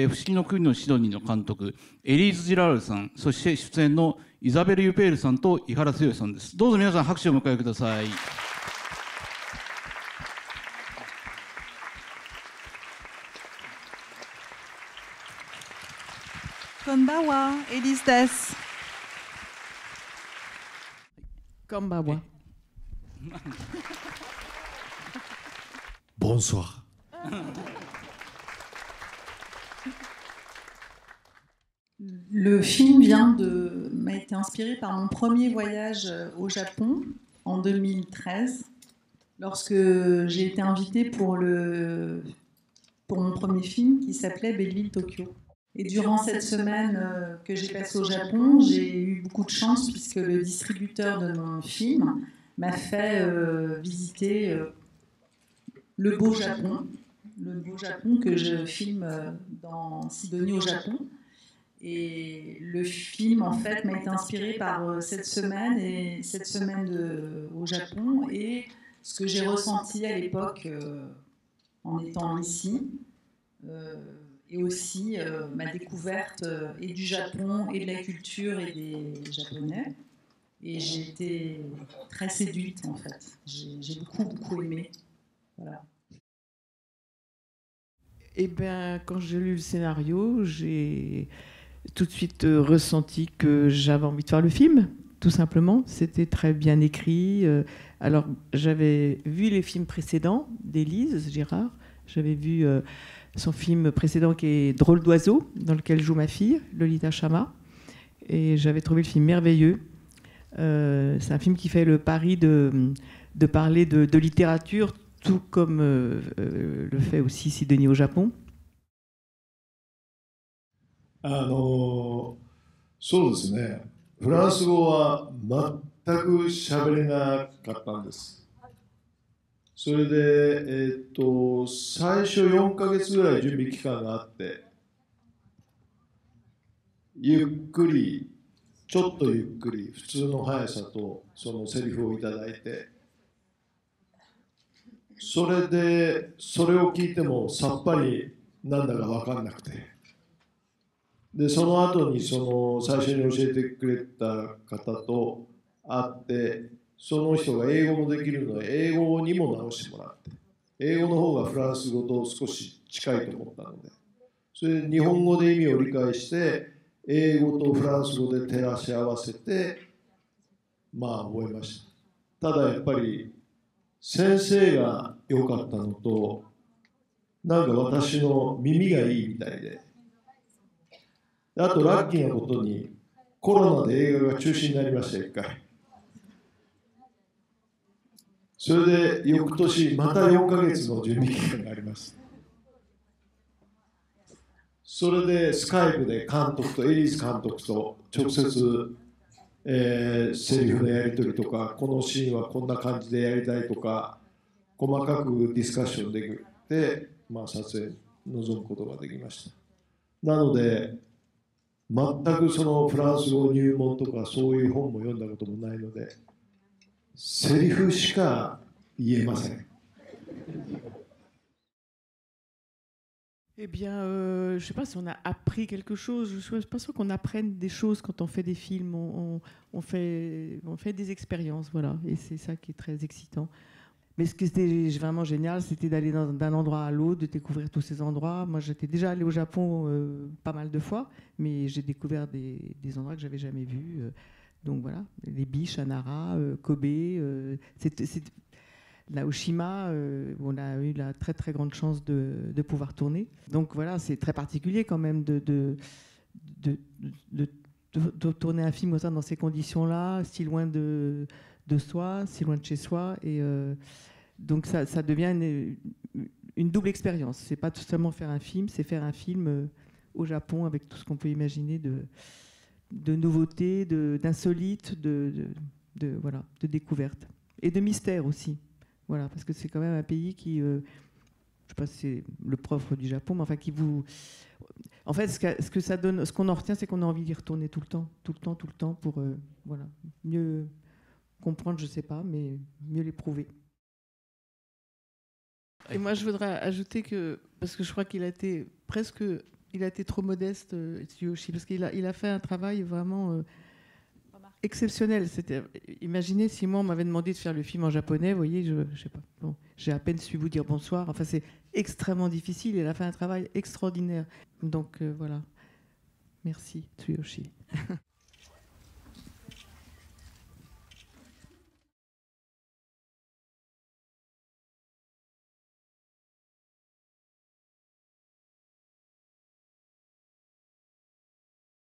不思議の国のシドニーの監督、エリーズ・ジラールさん、そして出演のイザベル・ユペールさんと井原剛さんです。どうぞ皆さん拍手をお迎えください。Konbawa, Elise des. Konbawa. Bonsoir. Le film m'a été inspiré par mon premier voyage au Japon en 2013, lorsque j'ai été invitée pour mon premier film qui s'appelait Belleville Tokyo. Et durant cette semaine que j'ai passée au Japon, j'ai eu beaucoup de chance puisque le distributeur de mon film m'a fait visiter le beau Japon que je filme dans Sidonie au Japon. Et le film, en fait, m'a été inspiré par cette semaine au Japon et ce que j'ai ressenti à l'époque en étant ici. Et aussi ma découverte et du Japon et de la culture et des Japonais. Et j'ai été très séduite, en fait. J'ai beaucoup aimé. Voilà. Eh bien, quand j'ai lu le scénario, j'ai tout de suite ressenti que j'avais envie de faire le film, tout simplement. C'était très bien écrit. Alors, j'avais vu les films précédents d'Élise Girard. J'avais vu son film précédent qui est Drôle d'oiseau, dans lequel joue ma fille, Lolita Chama. Et j'avais trouvé le film merveilleux. C'est un film qui fait le pari de parler de littérature, tout comme le fait aussi Sidonie au Japon. そうですね。フランス語は全く喋れなかったんです。それで、最初4ヶ月ぐらい準備期間があって、ゆっくり、ちょっとゆっくり、普通の速さとそのセリフをいただいて、それで、それを聞いてもさっぱりなんだか分かんなくて。で、その後に最初に教えてくれた方と会って、その人が英語もできるので、英語にも直してもらって、英語の方がフランス語と少し近いと思ったので、それで日本語で意味を理解して、英語とフランス語で照らし合わせて、まあ覚えました。ただやっぱり、先生が良かったのと、なんか私の耳がいいみたいで、あとラッキーなことにコロナで映画が中止になりました、1回。それで翌年また4ヶ月の準備期間があります。それでスカイプで監督とエリーズ監督と直接、セリフのやり取りとか、このシーンはこんな感じでやりたいとか、細かくディスカッションできて、まあ、撮影に臨むことができました。なので全くそのフランス語入門とかそういう本も読んだこともないので、セリフしか言えません。Eh bien, je ne sais pas si on a appris quelque chose. Je ne suis pas sûre qu'on apprenne des choses quand on fait des films. On fait des expériences, voilà. Et c'est ça qui est très excitant. Mais ce qui était vraiment génial, c'était d'aller d'un endroit à l'autre, de découvrir tous ces endroits. Moi, j'étais déjà allée au Japon pas mal de fois, mais j'ai découvert des endroits que je n'avais jamais vus. Donc voilà, les biches à Nara, Kobe, Naoshima, où on a eu la très très grande chance de pouvoir tourner. Donc voilà, c'est très particulier quand même de tourner un film dans ces conditions-là, si loin de soi, si loin de chez soi. Et donc ça devient une double expérience. C'est pas tout seulement faire un film, c'est faire un film au Japon avec tout ce qu'on peut imaginer de nouveautés, d'insolites, voilà, de découvertes. Et de mystère aussi. Voilà, parce que c'est quand même un pays qui, je ne sais pas si c'est le propre du Japon, mais enfin qui vous... En fait, ce que ça donne, ce qu'on en retient, c'est qu'on a envie d'y retourner tout le temps, pour voilà, mieux comprendre, je ne sais pas, mais mieux l'éprouver. Et moi, je voudrais ajouter que, parce que je crois qu'il a été presque Il a été trop modeste, Tsuyoshi, parce qu'il a fait un travail vraiment exceptionnel. Imaginez si moi on m'avait demandé de faire le film en japonais, vous voyez, je sais pas. Bon, j'ai à peine su vous dire bonsoir. Enfin, c'est extrêmement difficile. Il a fait un travail extraordinaire. Donc voilà. Merci, Tsuyoshi.